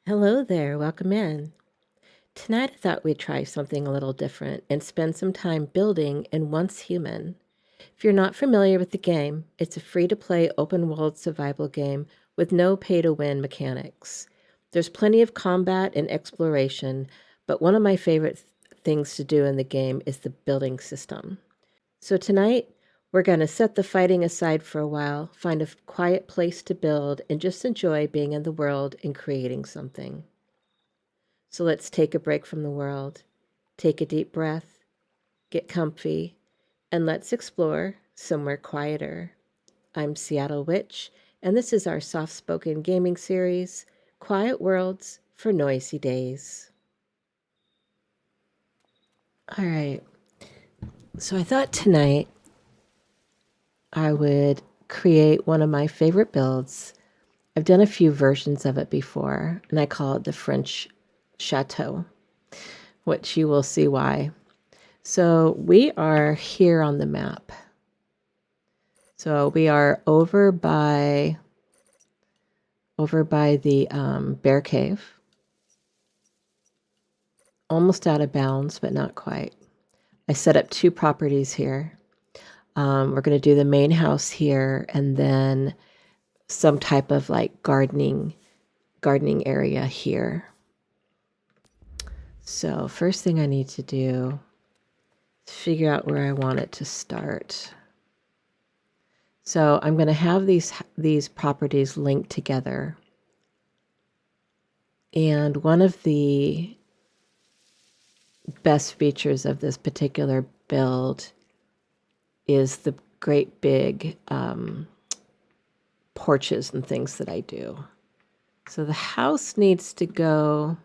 Hello there, welcome in. Tonight I thought we'd try something a little different and spend some time building in Once Human. If you're not familiar with the game, it's a free-to-play open-world survival game with no pay-to-win mechanics. There's plenty of combat and exploration, but one of my favorite things to do in the game is the building system. So tonight, we're going to set the fighting aside for a while, find a quiet place to build, and just enjoy being in the world and creating something. So let's take a break from the world, take a deep breath, get comfy, and let's explore somewhere quieter. I'm Seattle Witch, and this is our soft-spoken gaming series, Quiet Worlds for Noisy Days. All right, so I thought tonight I would create one of my favorite builds. I've done a few versions of it before, and I call it the French Chateau, which you will see why. So we are here on the map. So we are over by the bear cave. Almost out of bounds, but not quite. I set up 2 properties here. We're going to do the main house here, and then some type of like gardening area here. So first thing I need to do is figure out where I want it to start. So I'm going to have these properties linked together. And one of the best features of this particular build is the great big porches and things that I do. So the house needs to go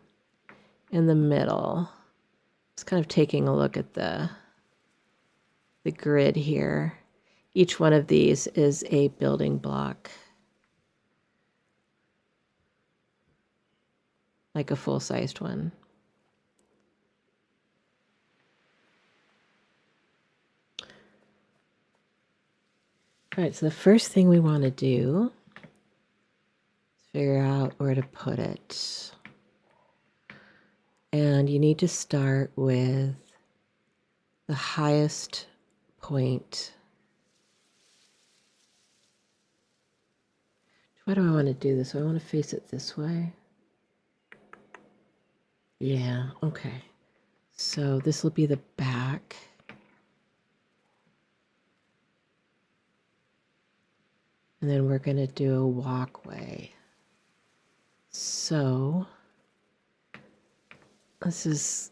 in the middle. Just kind of taking a look at the grid here. Each one of these is a building block, like a full-sized one. All right, so the first thing we want to do is figure out where to put it. And you need to start with the highest point. Why do I want to do this? I want to face it this way. Yeah, okay. So this will be the back. And then we're going to do a walkway. So this is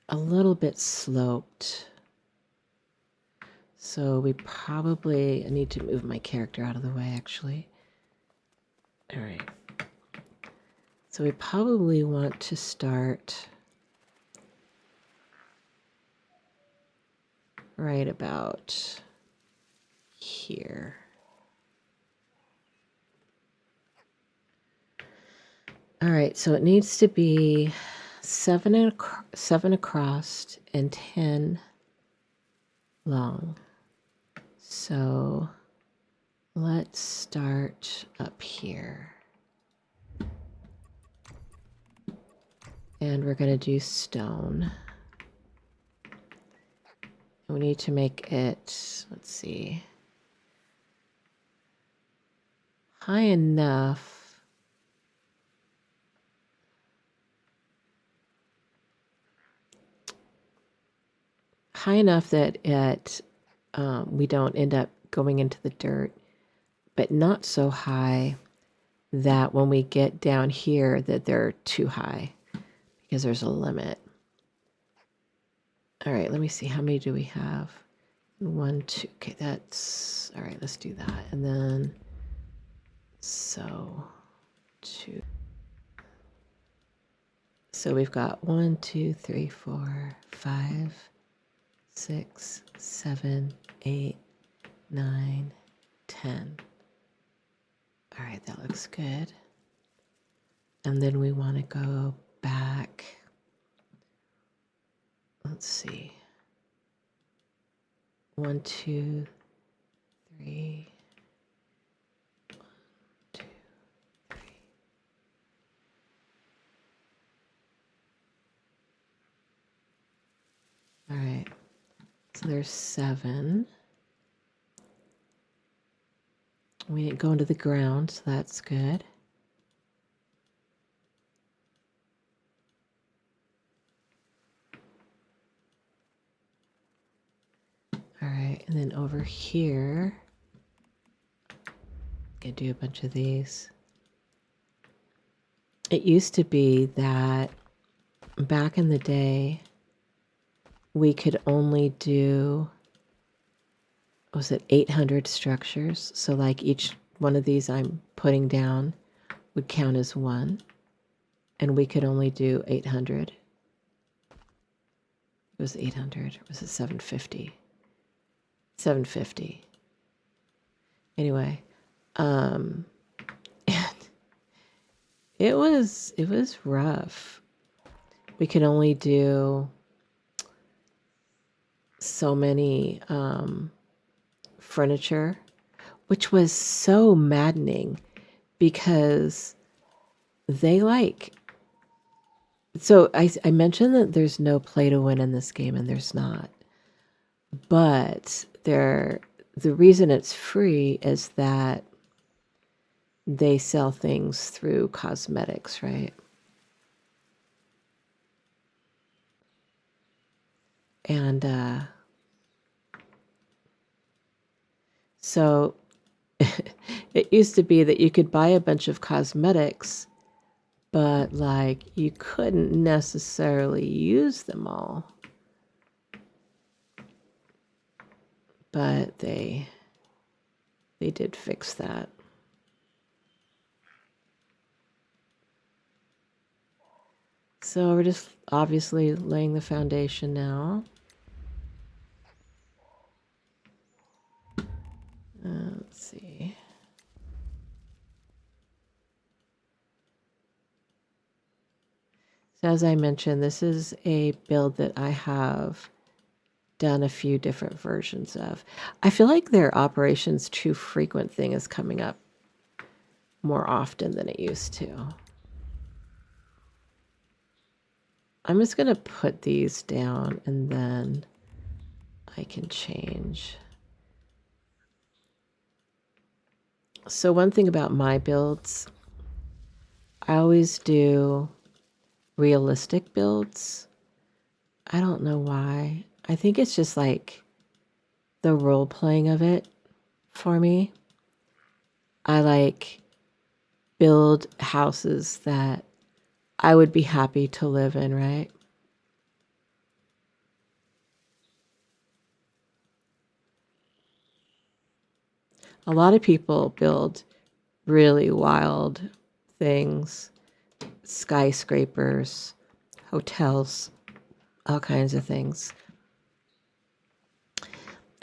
a little bit sloped. So we probably, I need to move my character out of the way actually. All right. So we probably want to start right about here. All right, so it needs to be 7 across and 10 long. So let's start up here. And we're going to do stone. We need to make it, let's see, high enough that we don't end up going into the dirt, but not so high that when we get down here that they're too high, because there's a limit. All right, let me see, how many do we have? 1, 2, okay, that's, all right, let's do that. And then, so 2. So we've got 1, 2, 3, 4, 5, 6, 7, 8, 9, 10. All right, that looks good. And then we want to go back. Let's see. 1, 2, 3. 1, 2, 3. there's 7. We didn't go into the ground, so that's good. All right, and then over here, gonna do a bunch of these. It used to be that back in the day, we could only do, was it 800 structures? So like each one of these I'm putting down would count as 1, and we could only do 800. It was 800, or was it 750? 750. Anyway, and it was rough. We could only do so many furniture, which was so maddening because they like. So I mentioned that there's no play to win in this game, and there's not. But the reason it's free is that they sell things through cosmetics, right? And so it used to be that you could buy a bunch of cosmetics, but like you couldn't necessarily use them all. But they did fix that. So we're just obviously laying the foundation now. Let's see. So as I mentioned, this is a build that I have done a few different versions of. I feel like their operations too frequent thing is coming up more often than it used to. I'm just going to put these down and then I can change. So one thing about my builds, I always do realistic builds. I don't know why. I think it's just like the role playing of it for me. I like build houses that I would be happy to live in, right? A lot of people build really wild things, skyscrapers, hotels, all kinds of things.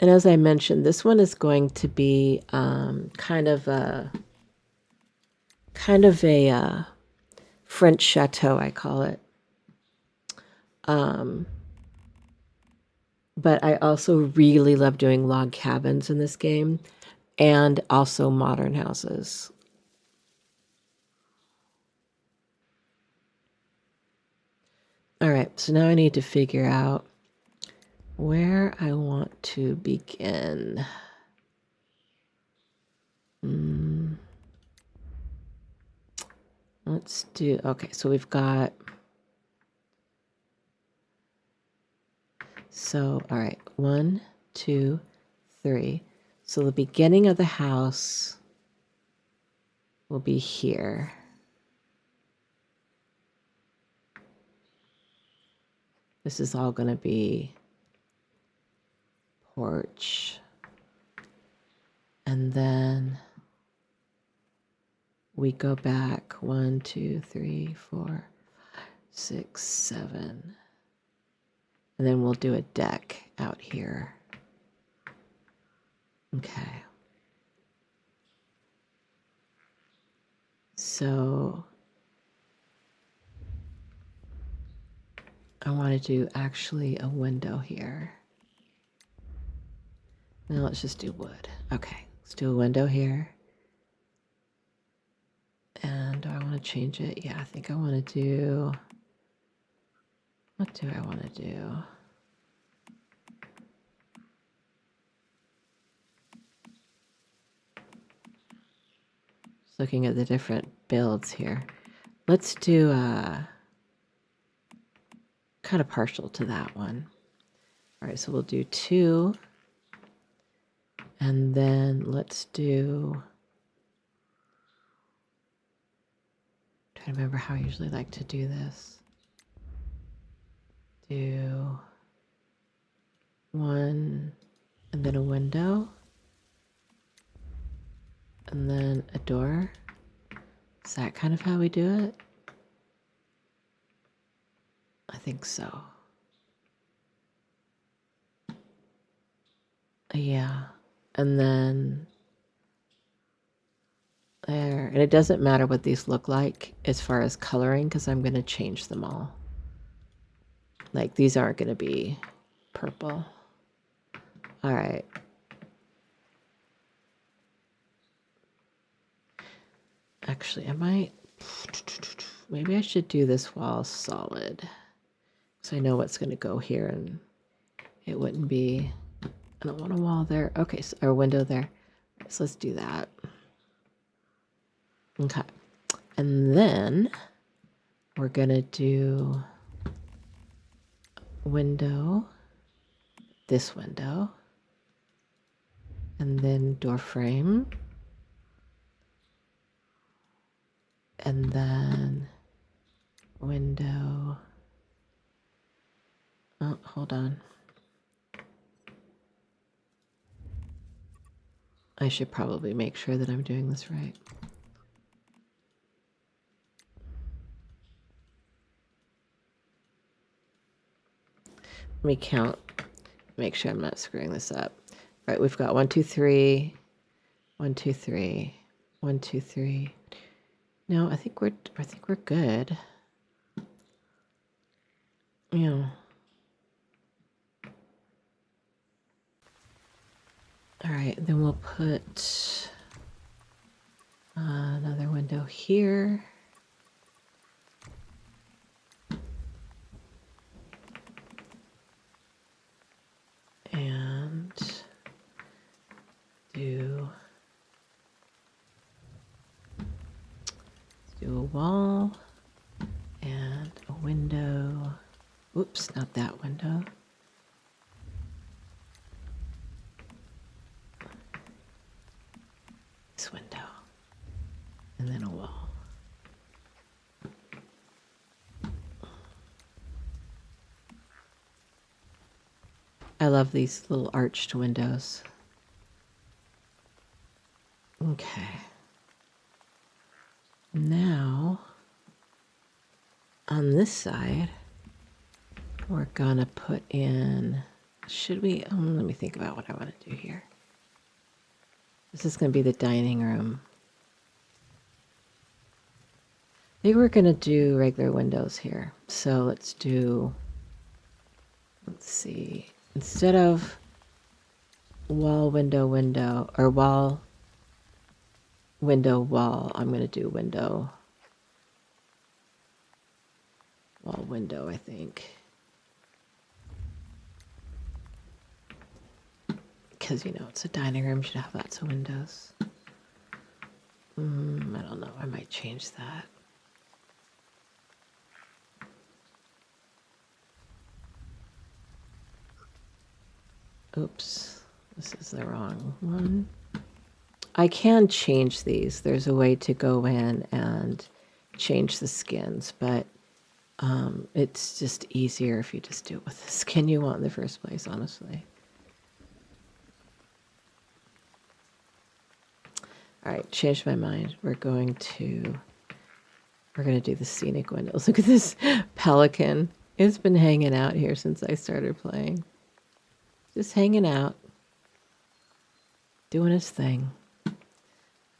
And as I mentioned, this one is going to be kind of a French chateau, I call it. But I also really love doing log cabins in this game, and also modern houses. All right, so now I need to figure out where I want to begin. Let's do, okay, so we've got, so, all right, 1, 2, 3. So the beginning of the house will be here. This is all going to be porch. And then we go back 1, 2, 3, 4, 6, 7. And then we'll do a deck out here. Okay. So I want to do actually a window here. Now let's just do wood. Okay, let's do a window here. And do I want to change it? Yeah, I think I want to do, what do I want to do? looking at the different builds here. Let's do kind of partial to that one. All right, so we'll do 2. And then let's do, trying to remember how I usually like to do this. Do 1 and then a window. And then a door. Is that kind of how we do it? I think so. Yeah. And then there. And it doesn't matter what these look like as far as coloring, because I'm going to change them all. Like these aren't going to be purple. All right. Actually, maybe I should do this wall solid. So I know what's going to go here and it wouldn't be, I don't want a wall there. Okay, so, or a window there. So let's do that. Okay. And then we're going to do window, this window, and then door frame. And then window. Oh, hold on. I should probably make sure that I'm doing this right. Let me count, make sure I'm not screwing this up. All right, we've got 1, 2, 3, 1, 2, 3, 1, 2, 3. No, I think we're good. Yeah. All right, then we'll put another window here. And do a wall and a window. Oops, not that window. This window. And then a wall. I love these little arched windows. Okay. Now, on this side, we're gonna put in, should we, let me think about what I want to do here. This is gonna be the dining room. I think we're gonna do regular windows here. So let's see, instead of wall, window, window, or wall, window, wall, I'm going to do window, wall, window, I think. Because, you know, it's a dining room, should have lots of windows. I don't know, I might change that. Oops, this is the wrong one. I can change these. There's a way to go in and change the skins, but it's just easier if you just do it with the skin you want in the first place, honestly. All right, changed my mind. We're going to do the scenic windows. Look at this pelican. It's been hanging out here since I started playing. Just hanging out, doing his thing.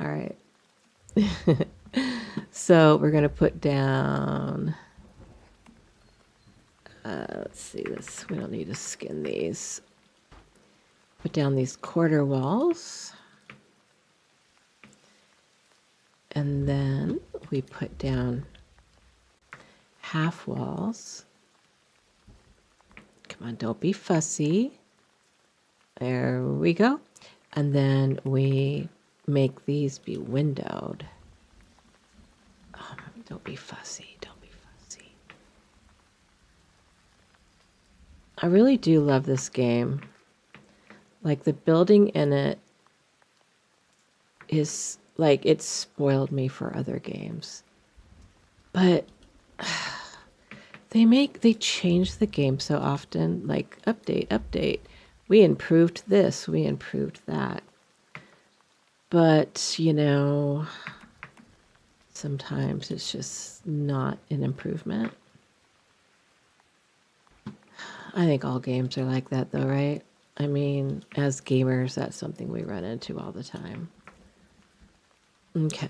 All right. So we're going to put down, let's see this. We don't need to skin these. Put down these quarter walls. And then we put down half walls. Come on, don't be fussy. There we go. And then we make these be windowed. Don't be fussy. Don't be fussy. I really do love this game. Like, the building in it is, like, it's spoiled me for other games. But they change the game so often, like, update. We improved this, we improved that. But, you know, sometimes it's just not an improvement. I think all games are like that, though, right? I mean, as gamers, that's something we run into all the time. Okay.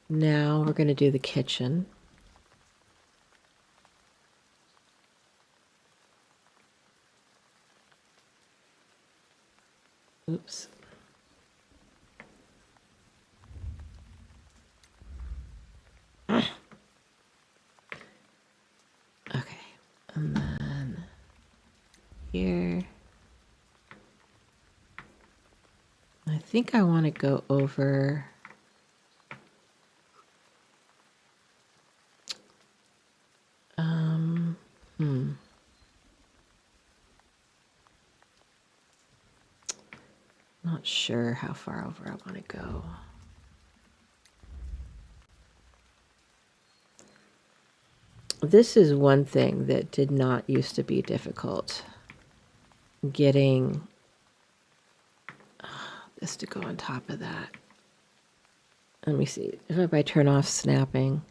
Now we're going to do the kitchen. Oops. Okay. And then here. I think I want to go over not sure how far over I want to go. This is one thing that did not used to be difficult. Getting this to go on top of that. Let me see. If I turn off snapping.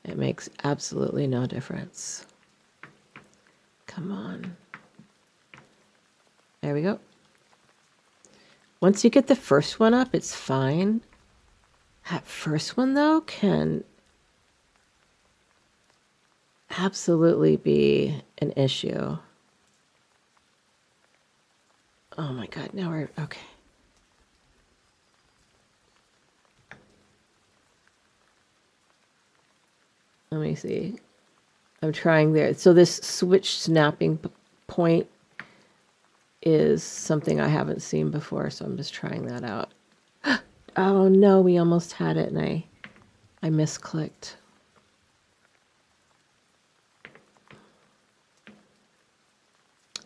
It makes absolutely no difference. Come on. There we go. Once you get the first one up, it's fine. That first one, though, can absolutely be an issue. Oh my God, now we're okay. Let me see. I'm trying there. So this switch snapping point is something I haven't seen before, so I'm just trying that out. Oh no, we almost had it and I misclicked.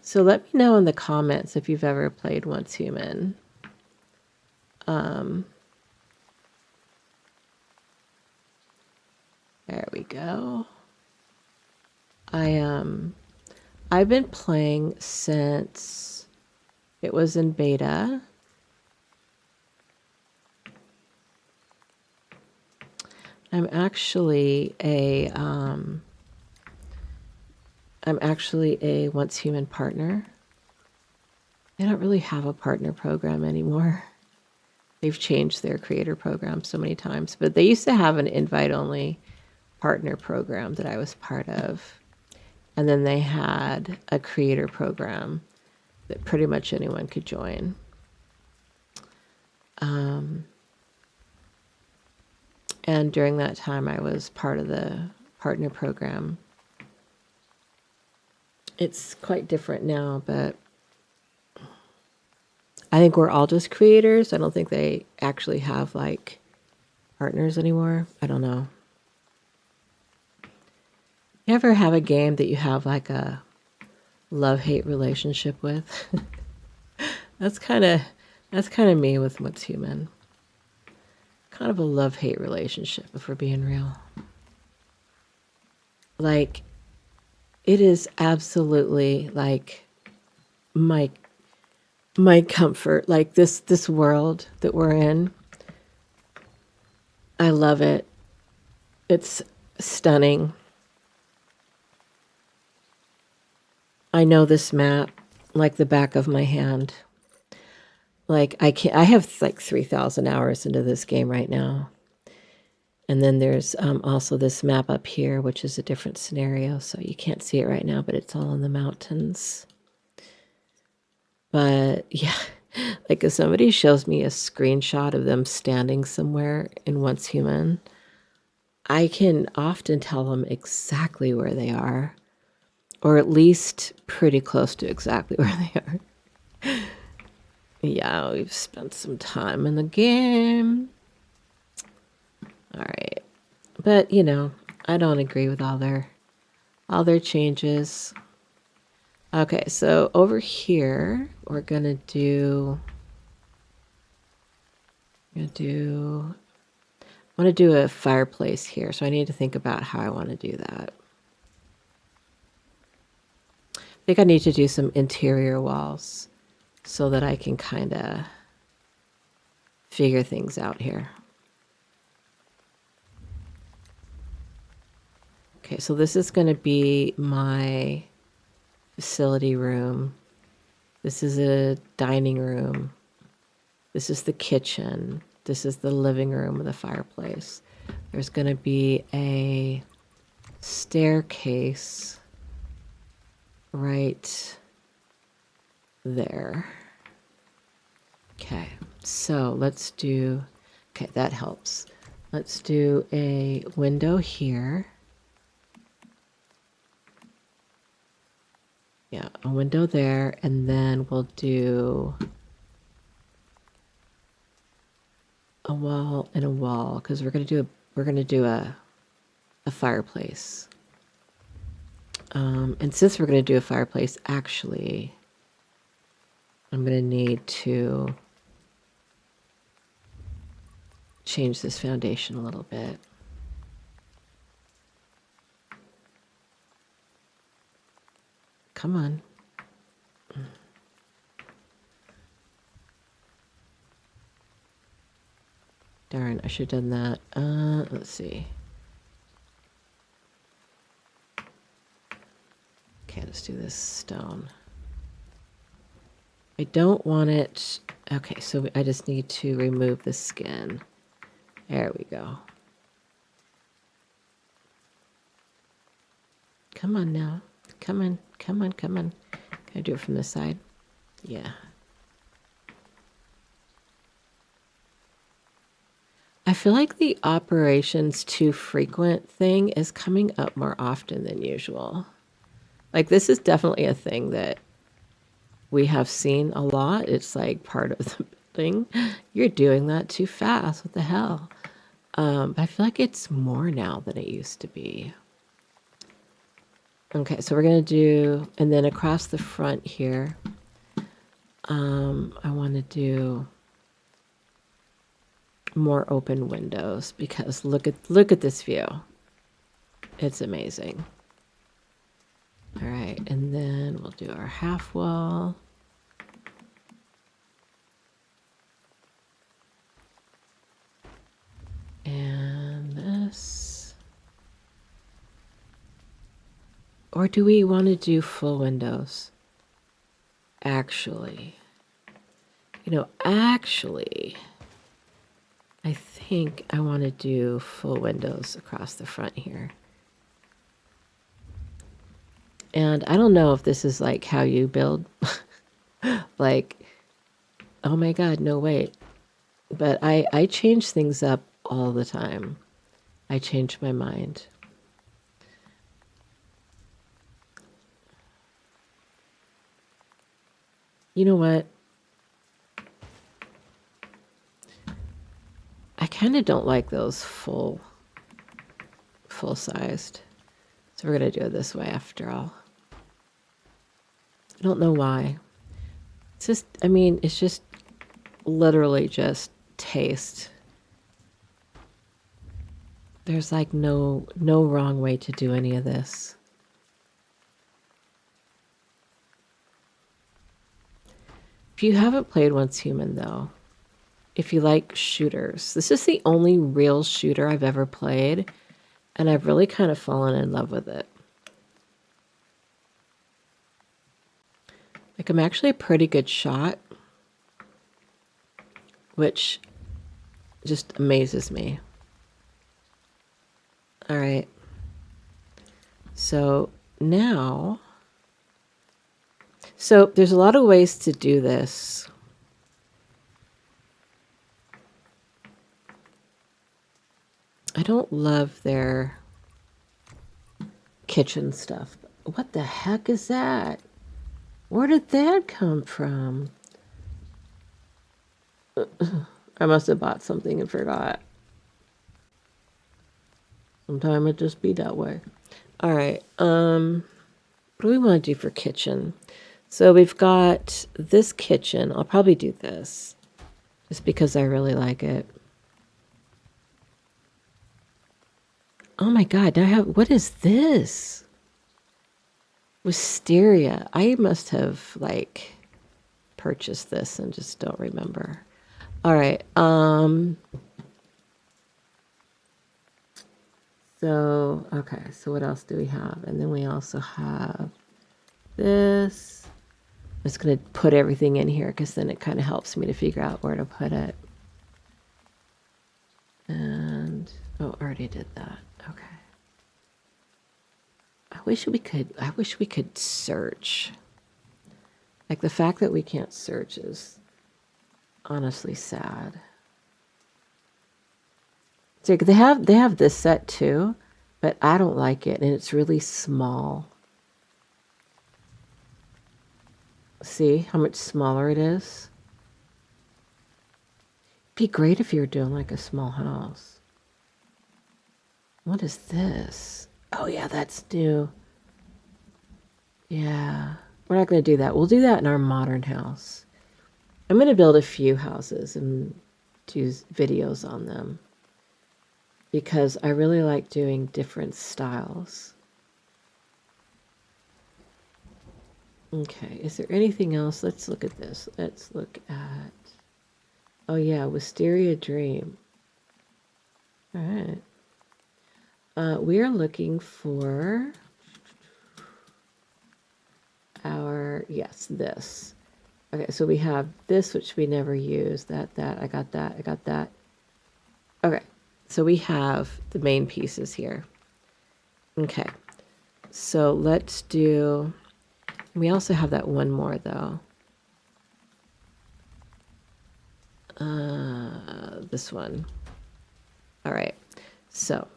So let me know in the comments if you've ever played Once Human. There we go. I've been playing since it was in beta. I'm actually a Once Human partner. They don't really have a partner program anymore. They've changed their creator program so many times, but they used to have an invite-only partner program that I was part of. And then they had a creator program that pretty much anyone could join. And during that time, I was part of the partner program. It's quite different now, but I think we're all just creators. I don't think they actually have, like, partners anymore. I don't know. You ever have a game that you have, like, a love-hate relationship with? That's kind of me with What's Human. Kind of a love-hate relationship, if we're being real. Like, it is absolutely, like, my comfort. Like, this world that we're in, I love it. It's stunning. I know this map like the back of my hand. Like, I have like 3,000 hours into this game right now. And then there's also this map up here, which is a different scenario. So you can't see it right now, but it's all in the mountains. But yeah, like if somebody shows me a screenshot of them standing somewhere in Once Human, I can often tell them exactly where they are, or at least pretty close to exactly where they are. Yeah, we've spent some time in the game. All right. But, you know, I don't agree with all their changes. Okay, so over here, we're gonna do I want to do a fireplace here, so I need to think about how I want to do that. I think I need to do some interior walls so that I can kind of figure things out here. Okay, so this is going to be my facility room. This is a dining room. This is the kitchen. This is the living room with a fireplace. There's going to be a staircase right there. Okay, so let's do, okay, that helps. Let's do a window here. Yeah, a window there, and then we'll do a wall and a wall, because we're gonna do a fireplace. And since we're gonna do a fireplace, actually, I'm gonna need to change this foundation a little bit. Come on. Darn, I should have done that. Let's see. Okay, let's do this stone. I don't want it. Okay, so I just need to remove the skin. There we go. Come on now. Come on, come on, come on. Can I do it from this side? Yeah. I feel like the operations too frequent thing is coming up more often than usual. Like, this is definitely a thing that we have seen a lot. It's like part of the building. You're doing that too fast. What the hell? But I feel like it's more now than it used to be. Okay, so we're going to do, and then across the front here, I want to do more open windows because look at this view. It's amazing. All right, and then we'll do our half wall. And this. Or do we want to do full windows? Actually, I think I want to do full windows across the front here. And I don't know if this is like how you build. Like, oh my God, no, wait. But I change things up all the time. I change my mind. You know what? I kind of don't like those full-sized. So we're going to do it this way after all. I don't know why. It's just, I mean, it's just literally just taste. There's like no wrong way to do any of this. If you haven't played Once Human, though, if you like shooters, this is the only real shooter I've ever played, and I've really kind of fallen in love with it. Like, I'm actually a pretty good shot, which just amazes me. All right. So now, so there's a lot of ways to do this. I don't love their kitchen stuff. What the heck is that? Where did that come from? I must have bought something and forgot. Sometimes it just be that way. All right. What do we want to do for kitchen? So we've got this kitchen. I'll probably do this just because I really like it. Oh my God. Now I have, what is this? Wisteria. I must have like purchased this and just don't remember. All right. So, okay. So what else do we have? And then we also have this. I'm just going to put everything in here because then it kind of helps me to figure out where to put it. And, oh, I already did that. Okay. I wish we could search. Like the fact that we can't search is honestly sad. So they have this set too, but I don't like it and it's really small. See how much smaller it is? It'd be great if you were doing like a small house. What is this? Oh yeah, that's new. Yeah, we're not going to do that. We'll do that in our modern house. I'm going to build a few houses and do videos on them because I really like doing different styles. Okay, is there anything else? Let's look at this. Let's look at, oh yeah, Wisteria Dream. All right. We are looking for our, yes, this. Okay, so we have this, which we never use. That, I got that, I got that. Okay, so we have the main pieces here. Okay, so let's do, we also have that one more though. This one. All right, so,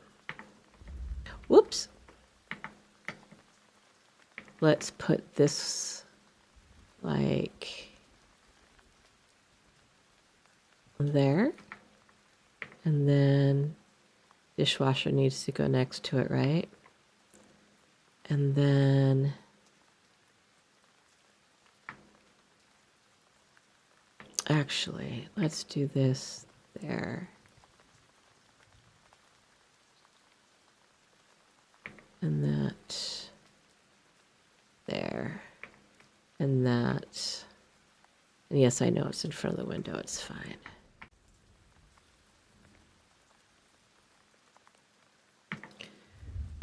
whoops. Let's put this like there. And then dishwasher needs to go next to it, right? And then actually, let's do this there. And that there. And that. And yes, I know it's in front of the window. It's fine.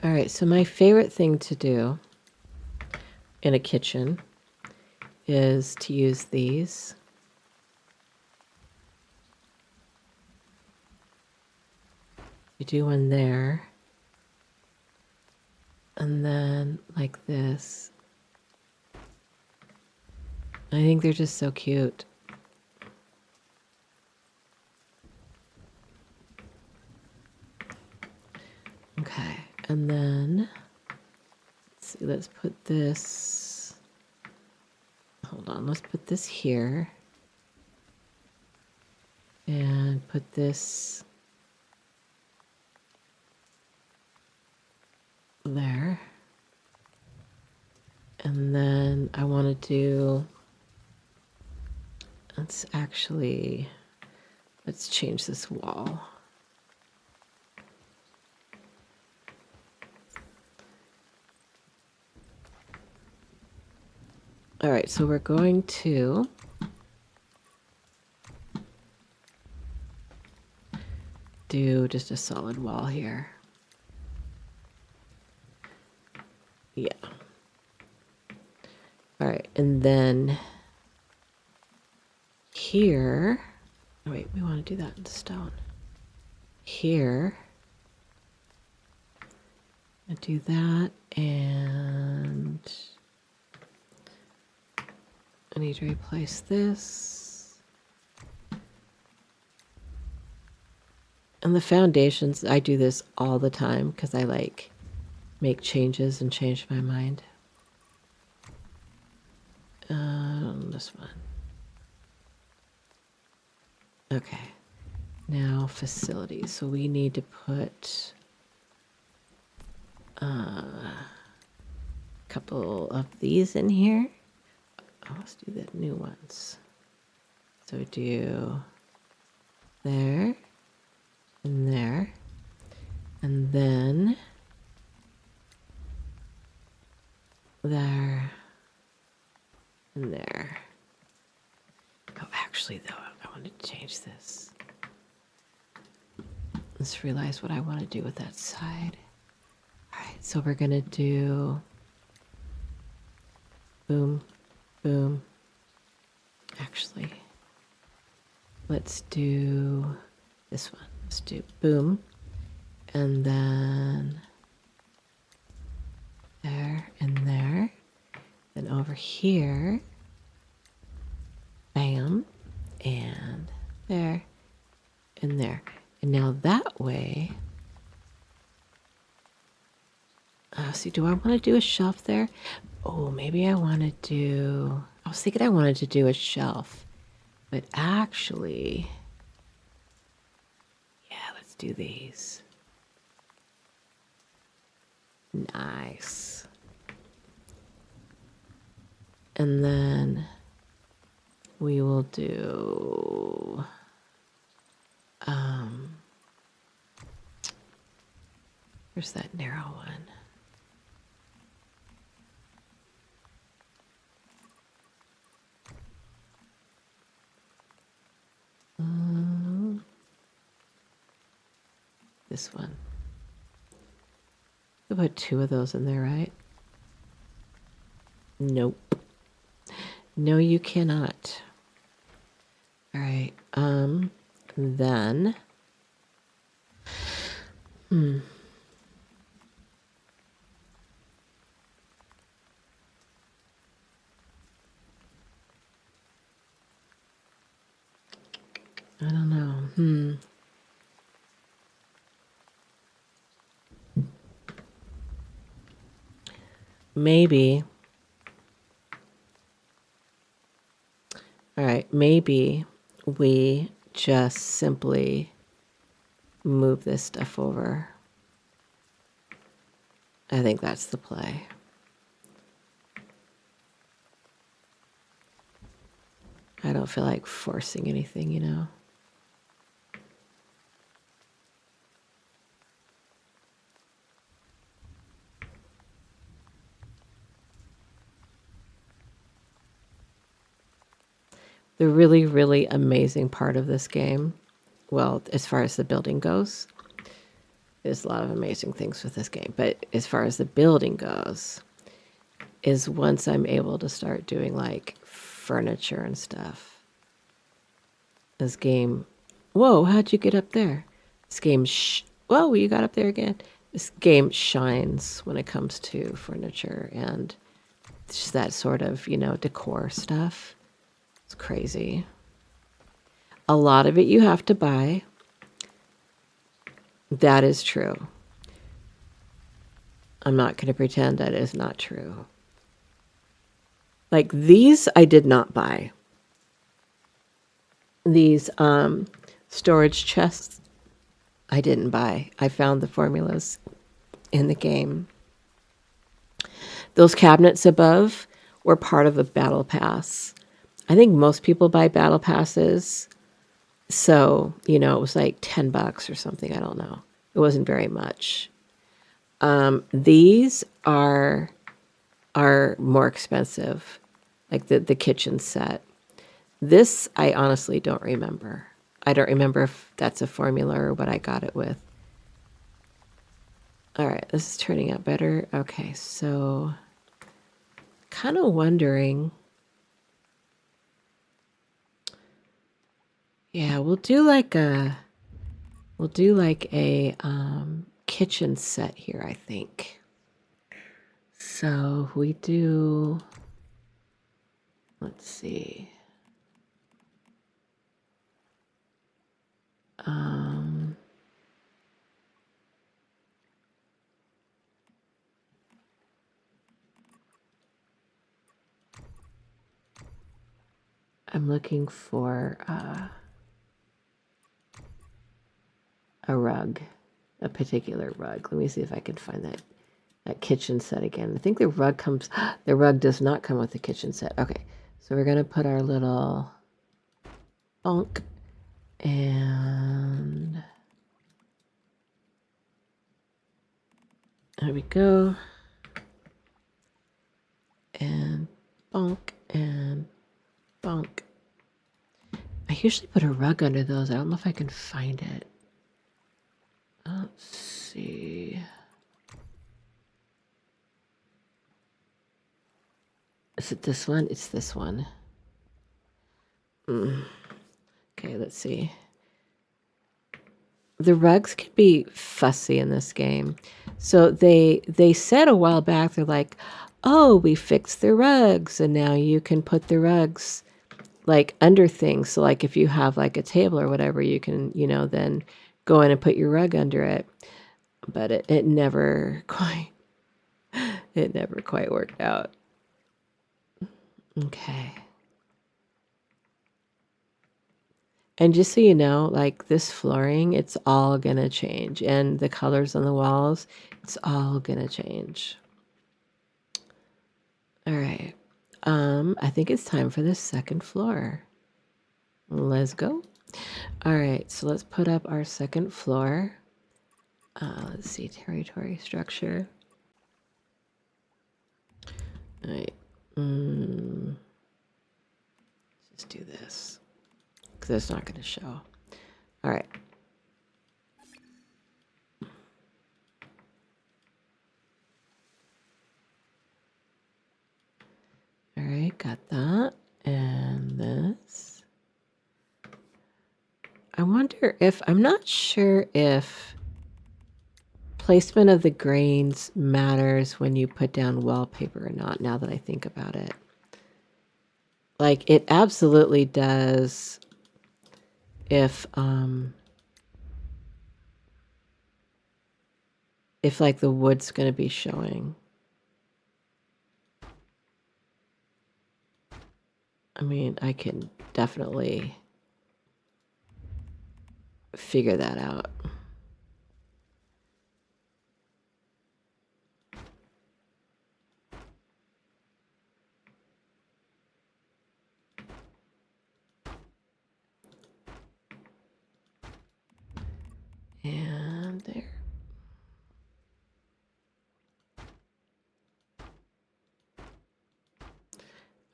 All right, so my favorite thing to do in a kitchen is to use these. You do one there. And then like this. I think they're just so cute. Okay, and then let's see, let's put this, hold on, let's put this here and put this there. And then I want to do, let's change this wall. All right, so we're going to do just a solid wall here. Yeah. All right, and then here, oh wait, we want to do that in stone. Here, I do that, and I need to replace this. And the foundations, I do this all the time because I like make changes and change my mind. this one. Okay. Now facilities. So we need to put a couple of these in here. Oh, let's do the new ones. So do there and there. And then there and there. Oh, actually, though, I want to change this. Let's realize what I want to do with that side. All right, so we're going to do boom, boom. Actually, let's do this one. Let's do boom. And then there and there. Then over here, bam, and there and there. And now that way, see, do I want to do a shelf there? Oh, maybe I want to do, I was thinking I wanted to do a shelf, but actually, yeah, let's do these. Nice. And then we will do, where's that narrow one? This one. I'll put 2 of those in there, right? Nope. No, you cannot. All right. Then. I don't know. Maybe. All right. Maybe we just simply move this stuff over. I think that's the play. I don't feel like forcing anything, you know. The really, really amazing part of this game, well, as far as the building goes, there's a lot of amazing things with this game, but as far as the building goes, is once I'm able to start doing like furniture and stuff. This game, whoa, how'd you get up there? This game, whoa, you got up there again. This game shines when it comes to furniture and just that sort of, you know, decor stuff. It's crazy. A lot of it you have to buy. That is true. I'm not going to pretend that is not true. Like these, I did not buy. These storage chests, I didn't buy. I found the formulas in the game. Those cabinets above were part of a battle pass. I think most people buy battle passes. So, you know, it was like $10 or something. I don't know. It wasn't very much. These are more expensive, like the kitchen set. This, I honestly don't remember. I don't remember if that's a formula or what I got it with. All right, this is turning out better. Okay, so kind of wondering. Yeah, we'll do like a kitchen set here, I think. So we do, let's see. I'm looking for a rug, a particular rug. Let me see if I can find that kitchen set again. I think the rug comes, the rug does not come with the kitchen set. Okay, so we're gonna put our little bonk and there we go. And bonk and bonk. I usually put a rug under those. I don't know if I can find it. Let's see. Is it this one? It's this one. Okay, let's see. The rugs can be fussy in this game. So they said a while back, they're like, oh, we fixed the rugs, and now you can put the rugs like under things. So like if you have like a table or whatever, you can, then go in and put your rug under it. But it never quite worked out. Okay. And just so you know, like this flooring, it's all gonna change. And the colors on the walls, it's all gonna change. All right. I think it's time for the second floor. Let's go. All right, so let's put up our second floor. Let's see, territory structure. All right. Let's just do this because it's not going to show. All right. All right, got that. And this. I wonder if, I'm not sure if placement of the grains matters when you put down wallpaper or not, now that I think about it. Like, it absolutely does if like the wood's going to be showing. I mean, I can definitely figure that out. And there.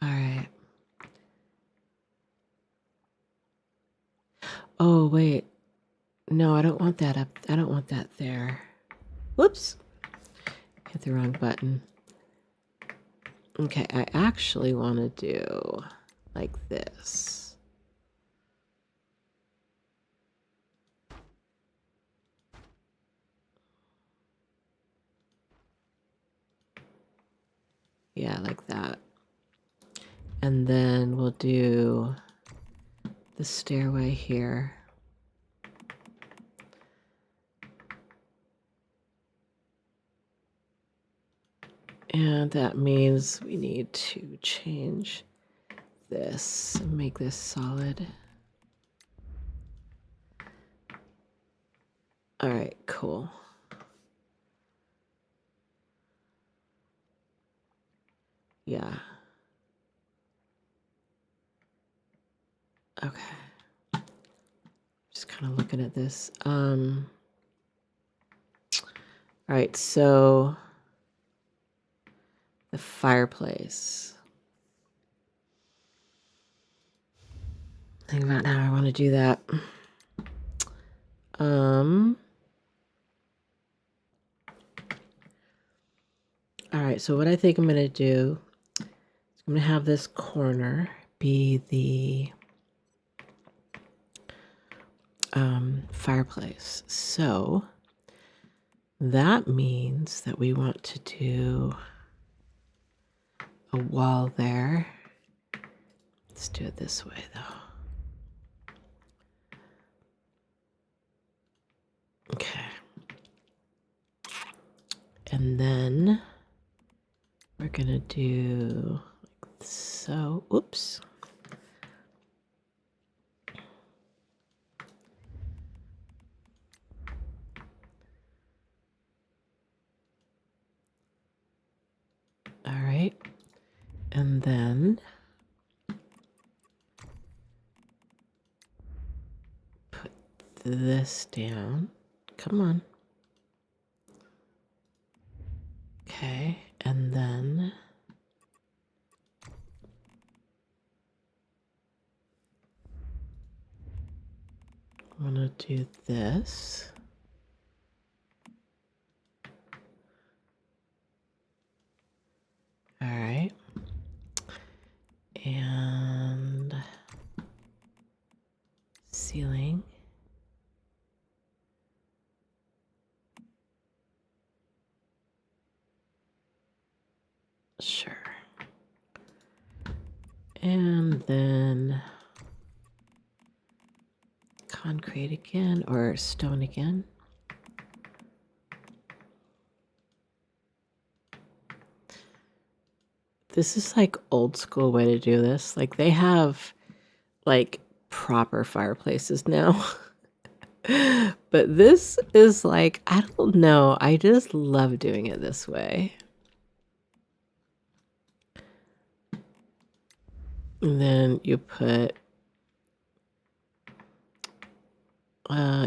All right. Oh, wait. No, I don't want that up. I don't want that there. Whoops. Hit the wrong button. Okay, I actually want to do like this. Yeah, like that. And then we'll do the stairway here. And that means we need to change this and make this solid. All right, cool. Yeah. Okay. Just kind of looking at this. All right, so the fireplace. Think about how I want to do that. All right, so what I think I'm going to do is I'm going to have this corner be the fireplace. So that means that we want to do a wall there. Let's do it this way, though. Okay. And then we're going to do like so. Oops. right. And then put this down. Come on. Okay, and then I'm gonna do this. All right. And ceiling. Sure. And then concrete again, or stone again. This is like old school way to do this. Like they have like proper fireplaces now. But this is like, I don't know. I just love doing it this way. And then you put,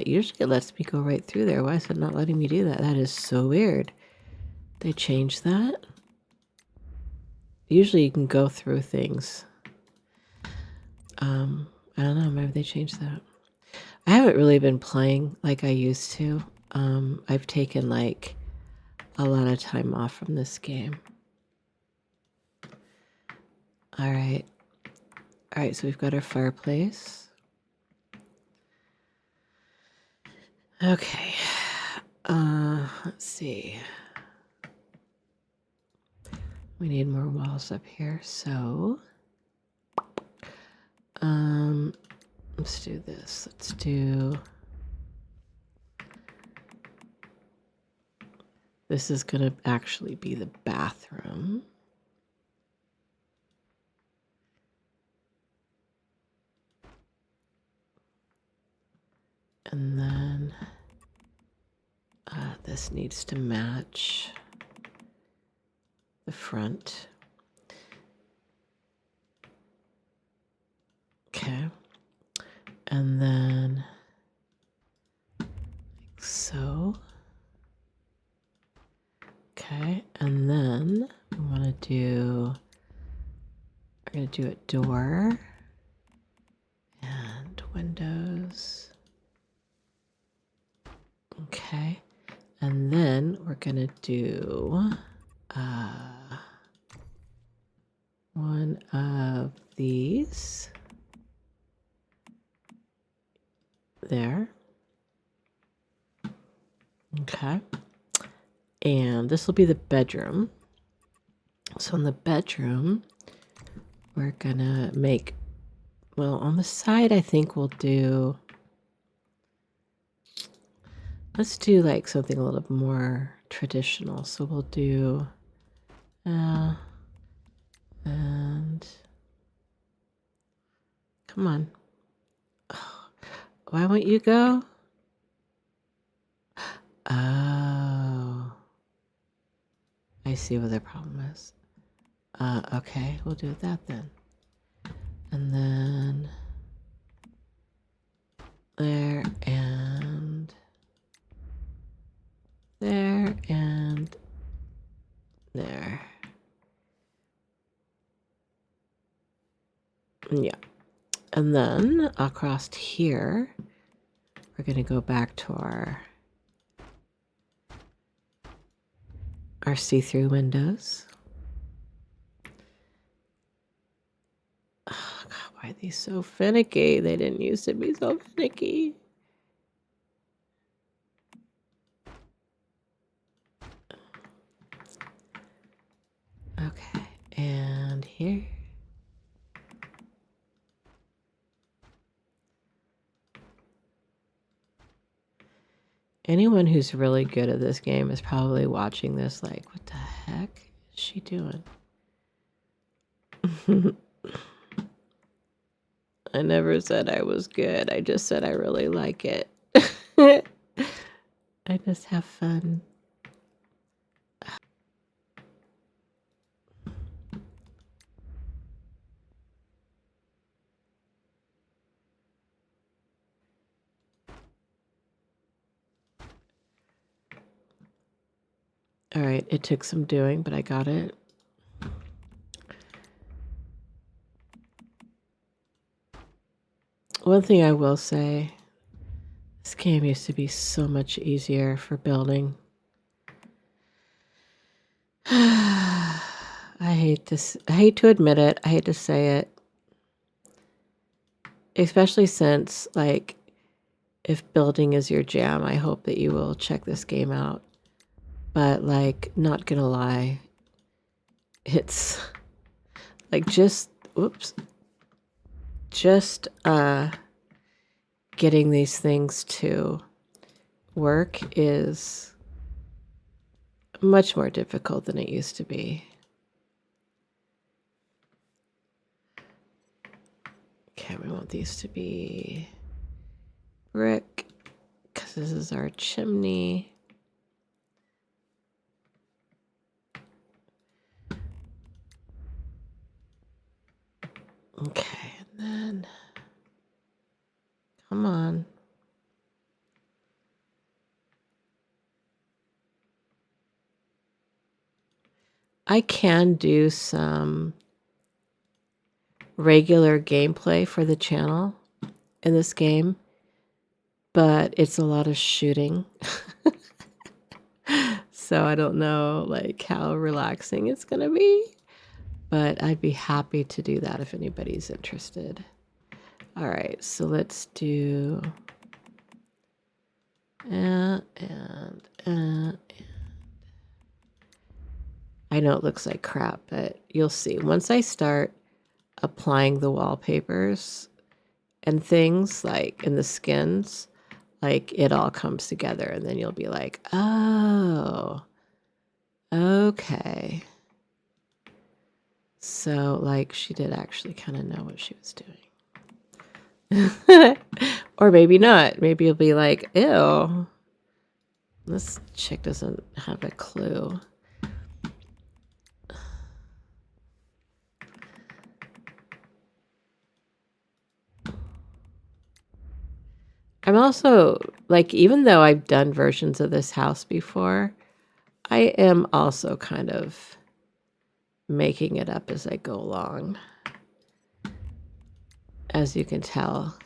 usually it lets me go right through there. Why is it not letting me do that? That is so weird. They changed that? Usually you can go through things. I don't know, maybe they changed that. I haven't really been playing like I used to. I've taken like a lot of time off from this game. All right. All right, so we've got our fireplace. Okay. Let's see. We need more walls up here, so let's do this. Let's do this is gonna actually be the bathroom. And then this needs to match the front. Okay. And then like so. Okay. And then we want to do, we're going to do a door and windows. Okay. And then we're going to do one of these there. Okay. And this will be the bedroom. So in the bedroom, we're gonna make, well, on the side, I think we'll do, let's do like something a little more traditional. So we'll do, and come on. Oh, why won't you go? Oh, I see what their problem is. Okay, we'll do that then. And then there and there and there. Yeah. And then across here, we're going to go back to our see-through windows. Oh, God, why are these so finicky? They didn't used to be so finicky. Okay, and here. Anyone who's really good at this game is probably watching this like, what the heck is she doing? I never said I was good. I just said I really like it. I just have fun. All right, it took some doing, but I got it. One thing I will say, this game used to be so much easier for building. I hate to admit it. I hate to say it. Especially since, like, if building is your jam, I hope that you will check this game out. But, like, not gonna lie, it's like just getting these things to work is much more difficult than it used to be. Okay, we want these to be brick because this is our chimney. Okay, and then come on. I can do some regular gameplay for the channel in this game, but it's a lot of shooting. So I don't know like how relaxing it's gonna be, but I'd be happy to do that if anybody's interested. All right, so let's do and I know it looks like crap, but you'll see. Once I start applying the wallpapers and things like in the skins, like it all comes together and then you'll be like, oh, okay. So like she did actually kind of know what she was doing. Or maybe not. Maybe you'll be like, ew, this chick doesn't have a clue. I'm also, like, even though I've done versions of this house before, I am also kind of making it up as I go along, as you can tell.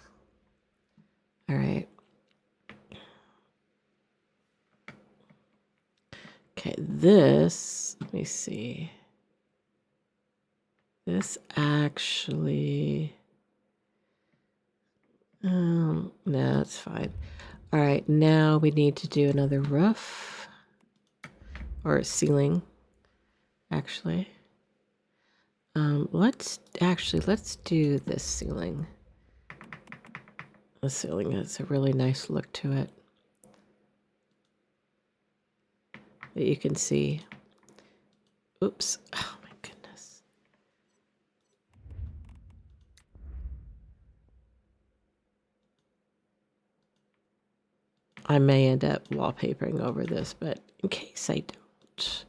All right. Okay, this, let me see. This actually, no, it's fine. All right, now we need to do another roof or ceiling, actually. Let's do this ceiling. The ceiling has a really nice look to it that you can see. Oops. Oh my goodness. I may end up wallpapering over this, but in case I don't,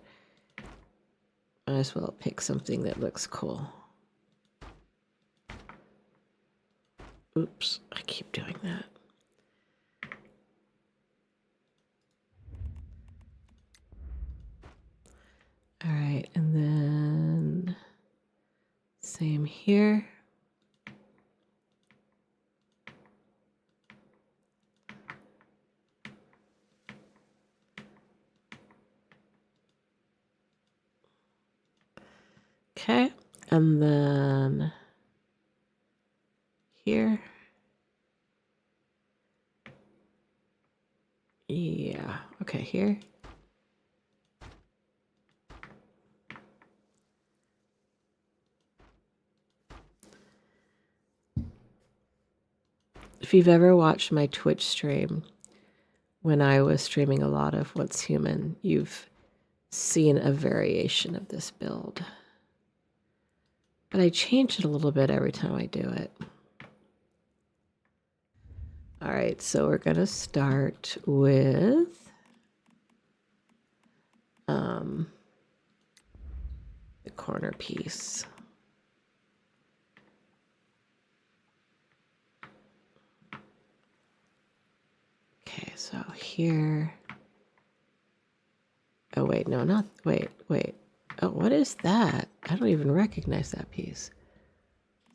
might as well pick something that looks cool. Oops, I keep doing that. All right, and then same here. Okay, and then here. Yeah, okay, here. If you've ever watched my Twitch stream, when I was streaming a lot of What's Human, you've seen a variation of this build. But I change it a little bit every time I do it. All right, so we're going to start with the corner piece. Okay, so here, Oh, wait, no, not, wait. Oh, what is that? I don't even recognize that piece.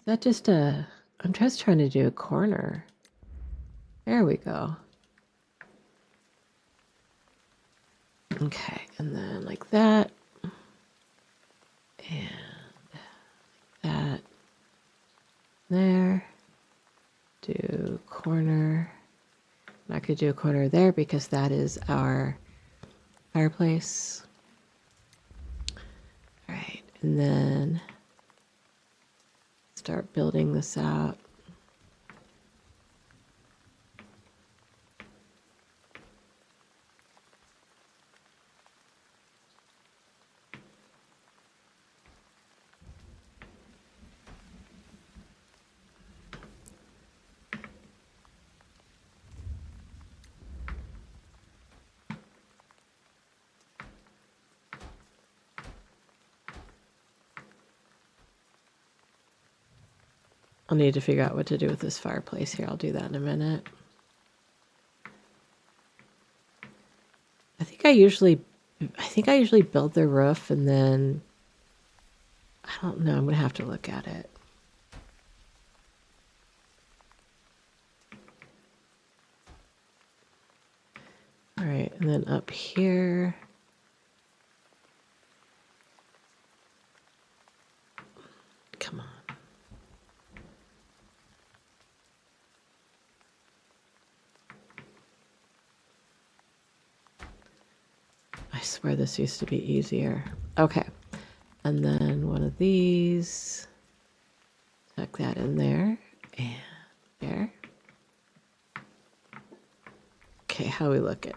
Is that just I'm just trying to do a corner. There we go. Okay, and then like that. And that. There. Do corner. I'm not going to do a corner there because that is our fireplace. All right, and then start building this out. I'll need to figure out what to do with this fireplace here. I'll do that in a minute. I think I usually build the roof and then, I don't know, I'm going to have to look at it. All right, and then up here. Come on. I swear this used to be easier. Okay. And then one of these. Tuck that in there. And there. Okay, how are we looking?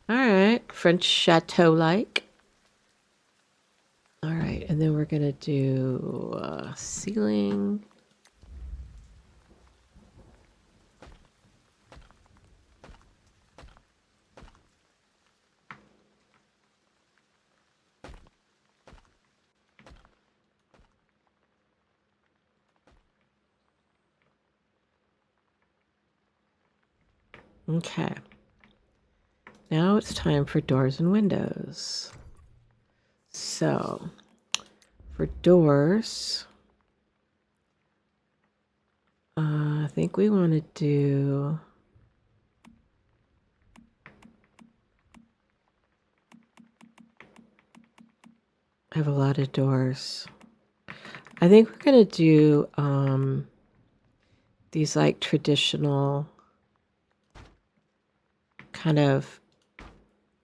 All right. French chateau-like. All right. And then we're going to do ceiling. Okay. Now it's time for doors and windows. So, for doors, I think we want to do... I have a lot of doors. I think we're going to do these like traditional kind of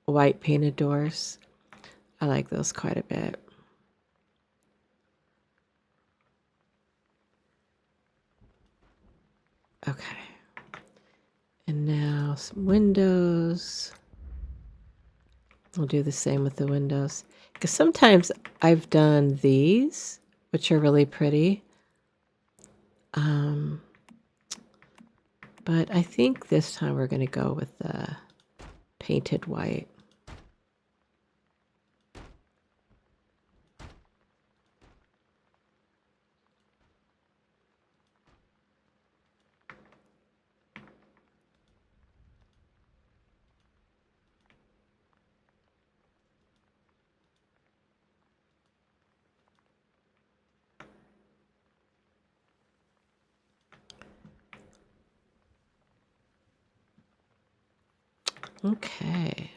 white painted doors. I like those quite a bit. Okay. And now some windows. We'll do the same with the windows. Because sometimes I've done these, which are really pretty. But I think this time we're going to go with the painted white. Okay.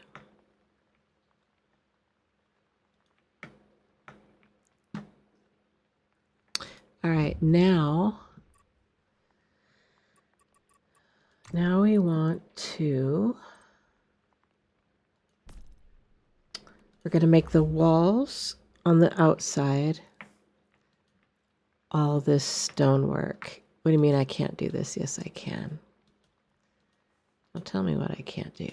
All right, now we want to, we're going to make the walls on the outside all this stonework. What do you mean I can't do this? Yes, I can. Well, tell me what I can't do.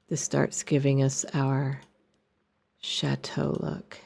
This starts giving us our chateau look.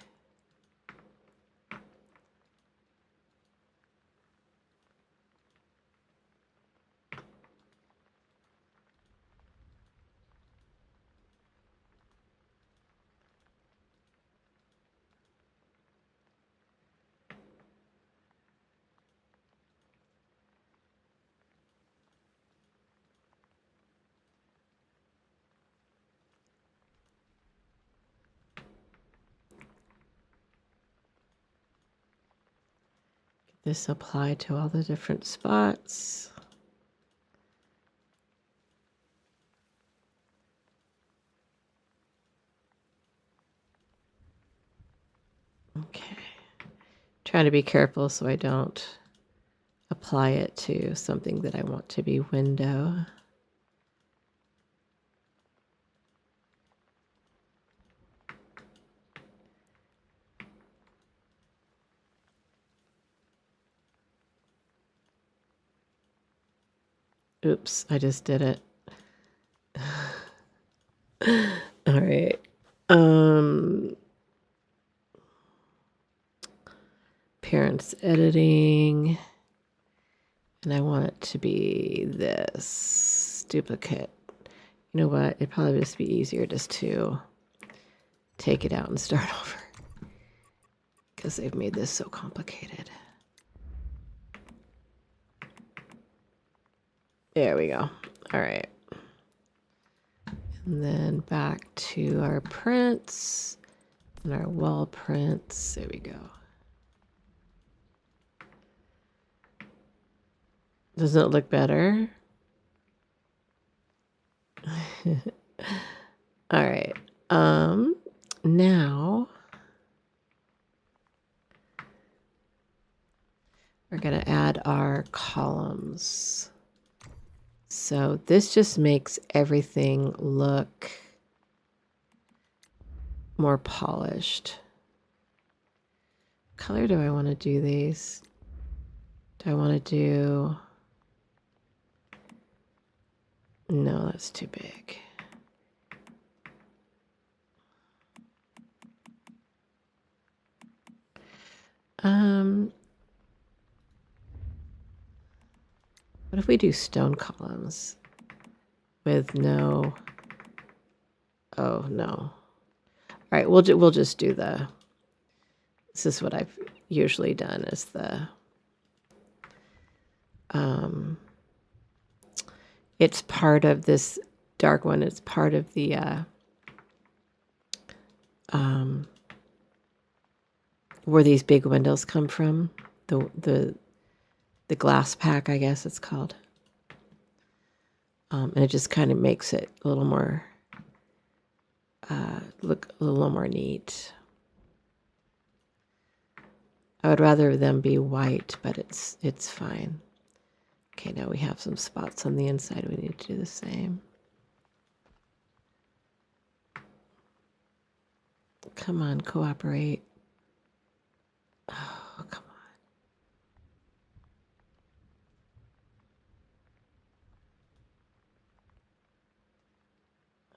this apply to all the different spots. Okay. Trying to be careful so I don't apply it to something that I want to be window. Oops, I just did it. All right. Parents editing. And I want it to be this duplicate. You know what? It'd probably just be easier just to take it out and start over because they've made this so complicated. There we go. All right. And then back to our prints and our wall prints. There we go. Doesn't it look better? All right. Now we're going to add our columns. So this just makes everything look more polished. What color do I want to do these? Do I want to do... No, that's too big. What if we do stone columns with no... Oh, no. All right, we'll just do the... This is what I've usually done is the... It's part of this dark one. It's part of the... where these big windows come from. The glass pack, I guess it's called. And it just kind of makes it a little more, look a little more neat. I would rather them be white, but it's fine. Okay, now we have some spots on the inside. We need to do the same. Come on, cooperate. Oh, come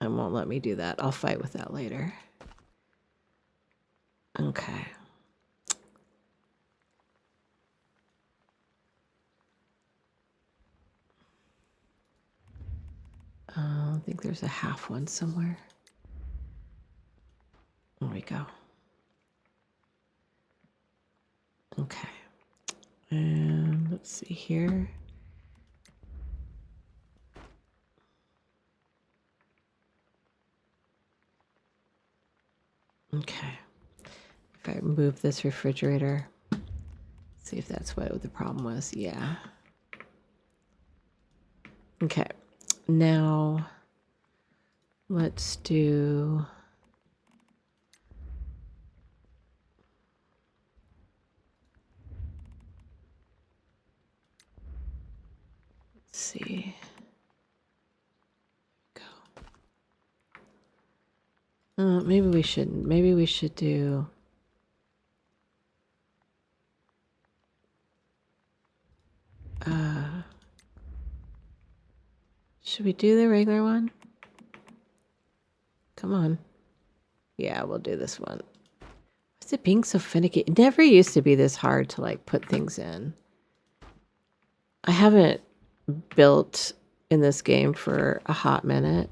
on. It won't let me do that. I'll fight with that later. Okay. I think there's a half one somewhere. There we go. Okay. And let's see here. Okay. If I move this refrigerator, see if that's what the problem was. Yeah. Okay. Now let's do... Let's see. Go. Maybe we shouldn't. Maybe we should do... should we do the regular one? Come on. Yeah, we'll do this one. What's it being so finicky? It never used to be this hard to like put things in. I haven't built in this game for a hot minute,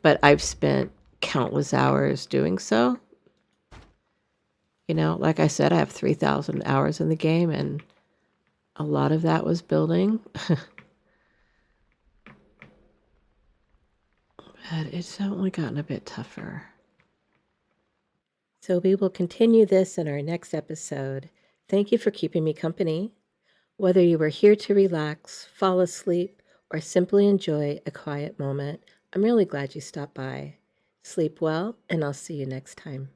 but I've spent countless hours doing so. You know, like I said, I have 3,000 hours in the game, and a lot of that was building. But it's only gotten a bit tougher. So we will continue this in our next episode. Thank you for keeping me company. Whether you were here to relax, fall asleep, or simply enjoy a quiet moment, I'm really glad you stopped by. Sleep well, and I'll see you next time.